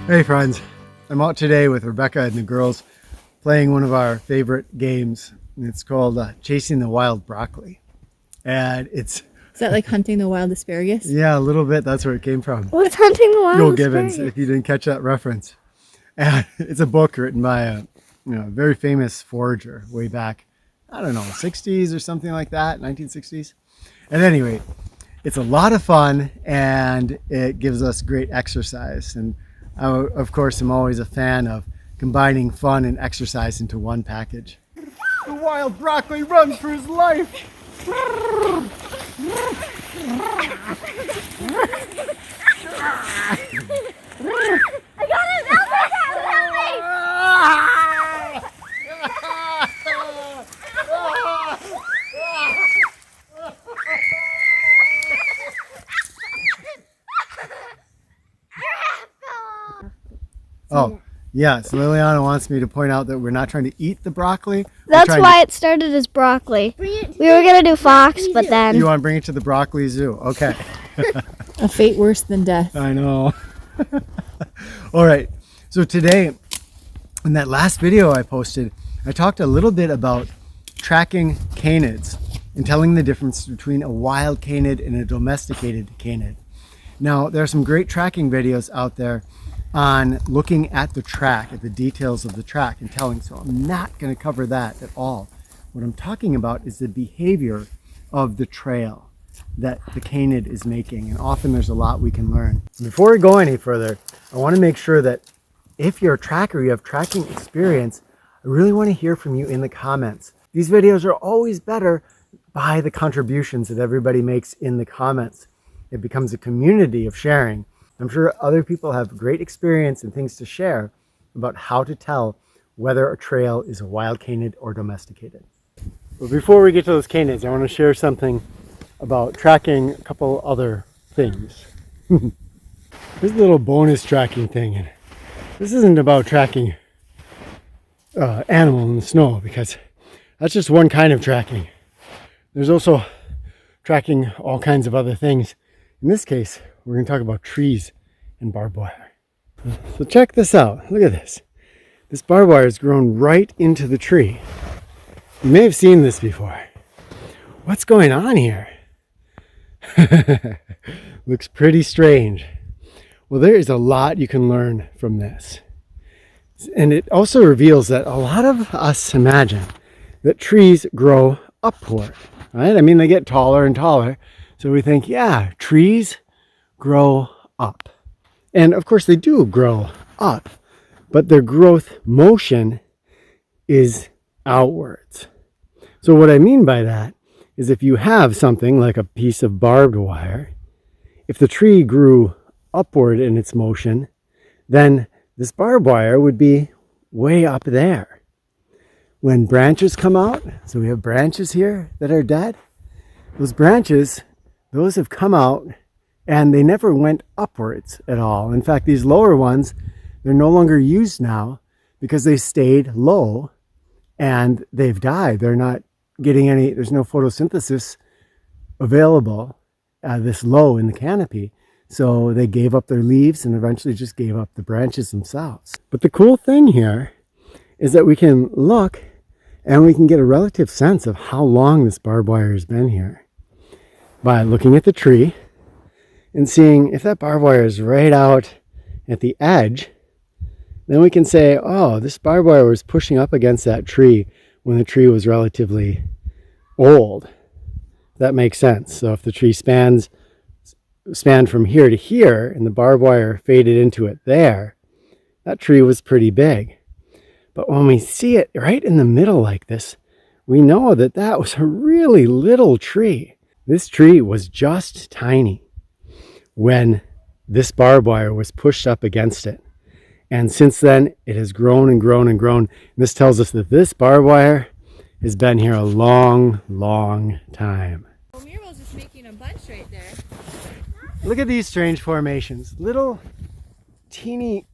Hey friends, I'm out today with Rebecca and the girls playing one of our favorite games. It's called Chasing the Wild Broccoli. And it's... Is that like hunting the wild asparagus? Yeah, a little bit. That's where it came from. What's hunting the wild Joel asparagus? Gibbons, if you didn't catch that reference. And it's a book written by a very famous forager way back, I don't know, 60s or something like that, 1960s. And anyway, it's a lot of fun and it gives us great exercise. And I, of course, am always a fan of combining fun and exercise into one package. The wild broccoli runs for his life. I got him! Help me! Oh, yes, Liliana wants me to point out that we're not trying to eat the broccoli. That's why it started as broccoli. We were going to do fox, but then... You want to bring it to the broccoli zoo? Okay. A fate worse than death. I know. All right. So today, in that last video I posted, I talked a little bit about tracking canids and telling the difference between a wild canid and a domesticated canid. Now, there are some great tracking videos out there on looking at the track, at the details of the track and telling. So I'm not going to cover that at all. What I'm talking about is the behavior of the trail that the canid is making, and often there's a lot we can learn. Before we go any further, I want to make sure that if you're a tracker, you have tracking experience, I really want to hear from you in the comments. These videos are always better by the contributions that everybody makes in the comments. It becomes a community of sharing. I'm sure other people have great experience and things to share about how to tell whether a trail is a wild canid or domesticated. But before we get to those canids, I want to share something about tracking a couple other things. There's a little bonus tracking thing. And this isn't about tracking animal in the snow, because that's just one kind of tracking. There's also tracking all kinds of other things. In this case, we're going to talk about trees and barbed wire. So check this out. Look at this. This barbed wire has grown right into the tree. You may have seen this before. What's going on here? Looks pretty strange. Well, there is a lot you can learn from this. And it also reveals that a lot of us imagine that trees grow upward, right? I mean, they get taller and taller. So we think, yeah, trees grow up. And of course they do grow up, but their growth motion is outwards. So what I mean by that is if you have something like a piece of barbed wire, if the tree grew upward in its motion, then this barbed wire would be way up there. When branches come out, so we have branches here that are dead, those branches, those have come out and they never went upwards at all. In fact, these lower ones, they're no longer used now because they stayed low and they've died. They're not getting any, there's no photosynthesis available this low in the canopy. So they gave up their leaves and eventually just gave up the branches themselves. But the cool thing here is that we can look and we can get a relative sense of how long this barbed wire has been here by looking at the tree and seeing if that barbed wire is right out at the edge. Then we can say, oh, this barbed wire was pushing up against that tree when the tree was relatively old. That makes sense. So if the tree spanned from here to here and the barbed wire faded into it there, that tree was pretty big. But when we see it right in the middle like this, we know that that was a really little tree. This tree was just tiny when this barbed wire was pushed up against it. And since then, it has grown and grown and grown. And this tells us that this barbed wire has been here a long, long time. Well, Mirabel's just making a bunch right there. Look at these strange formations. Little teeny,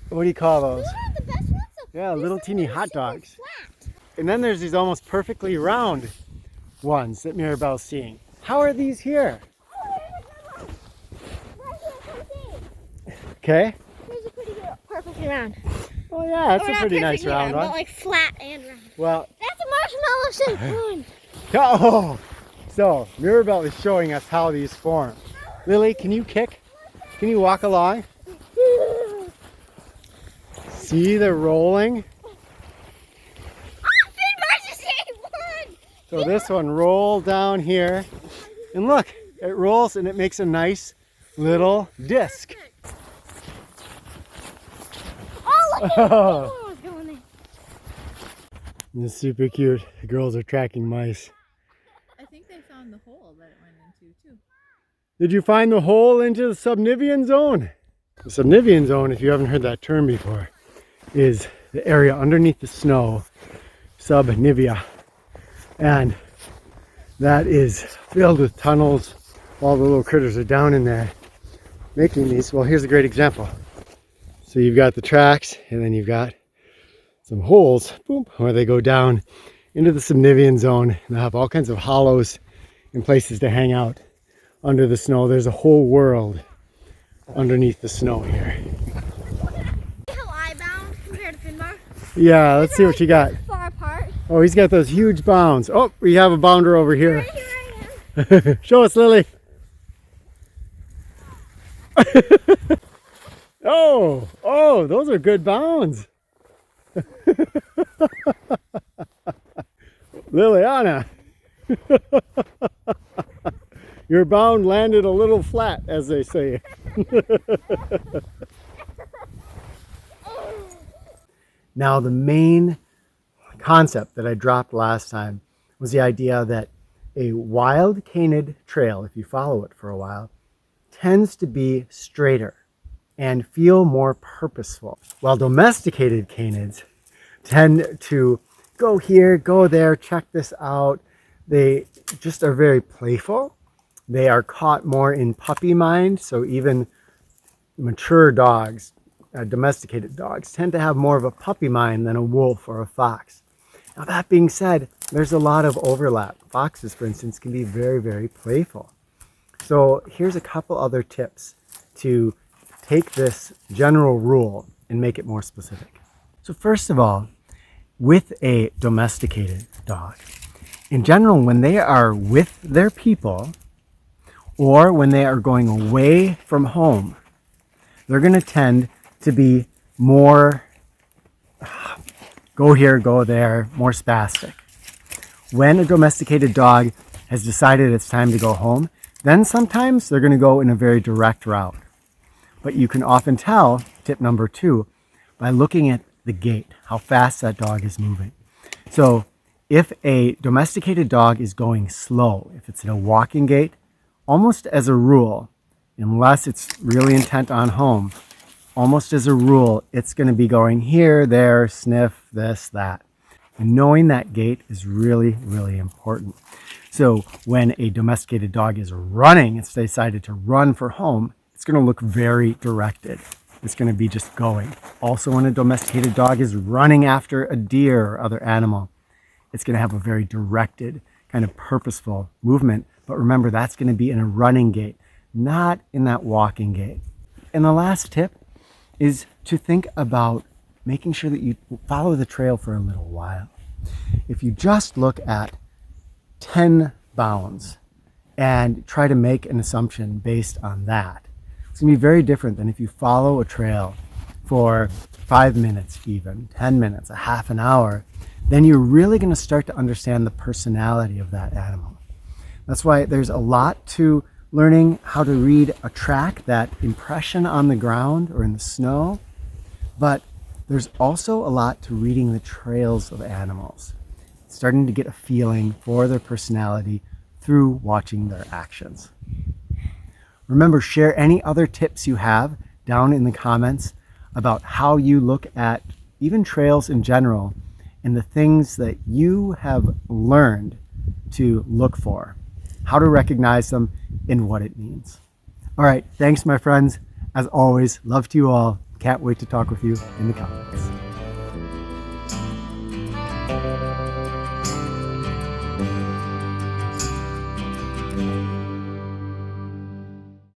what do you call those? The best ones? Yeah, little teeny hot dogs. And then there's these almost perfectly round ones that Mirabel's seeing. How are these here? Okay? Here's a pretty good, perfectly round. Oh yeah, that's Or a not pretty nice perfectly round but one. like flat and round. Well, That's a marshmallow shaped one. oh, so Mirabelle is showing us how these form. Lily, can you kick? Can you walk along? See the rolling? So this one rolled down here, and look, it rolls and it makes a nice little disc. Oh, this is super cute. The girls are tracking mice. I think they found the hole that it went into too. Did you find the hole into the subnivean zone? The subnivean zone, if you haven't heard that term before, is the area underneath the snow, subnivea. And that is filled with tunnels. All the little critters are down in there making these. Well, here's a great example. So you've got the tracks, and then you've got some holes, boom, where they go down into the subnivean zone. And they'll have all kinds of hollows and places to hang out under the snow. There's a whole world underneath the snow here. How I bound compared to Finbar? Yeah, let's see what you got. Far apart. Oh, he's got those huge bounds. Oh, we have a bounder over here. Here I am. Show us, Lily. Oh, those are good bounds. Liliana, your bound landed a little flat, as they say. Now, the main concept that I dropped last time was the idea that a wild canid trail, if you follow it for a while, tends to be straighter and feel more purposeful, while domesticated canids tend to go here, go there, check this out. They just are very playful. They are caught more in puppy mind, so even mature dogs, domesticated dogs, tend to have more of a puppy mind than a wolf or a fox. Now, that being said, there's a lot of overlap. Foxes, for instance, can be very, very playful. So here's a couple other tips to take this general rule and make it more specific. So first of all, with a domesticated dog, in general, when they are with their people or when they are going away from home, they're going to tend to be more go here, go there, more spastic. When a domesticated dog has decided it's time to go home, then sometimes they're going to go in a very direct route. But you can often tell, tip number 2, by looking at the gait, how fast that dog is moving. So if a domesticated dog is going slow, if it's in a walking gait, almost as a rule, unless it's really intent on home, almost as a rule, it's going to be going here, there, sniff, this, that. And knowing that gait is really, really important. So when a domesticated dog is running, it's decided to run for home, it's going to look very directed. It's going to be just going. Also, when a domesticated dog is running after a deer or other animal, it's going to have a very directed, kind of purposeful movement. But remember, that's going to be in a running gait, not in that walking gait. And the last tip is to think about making sure that you follow the trail for a little while. If you just look at 10 bounds and try to make an assumption based on that, it's going to be very different than if you follow a trail for 5 minutes, even 10 minutes, a half an hour. Then you're really going to start to understand the personality of that animal. That's why there's a lot to learning how to read a track, that impression on the ground or in the snow, but there's also a lot to reading the trails of animals, starting to get a feeling for their personality through watching their actions. Remember, share any other tips you have down in the comments about how you look at even trails in general and the things that you have learned to look for, how to recognize them, and what it means. All right, thanks, my friends. As always, love to you all. Can't wait to talk with you in the comments.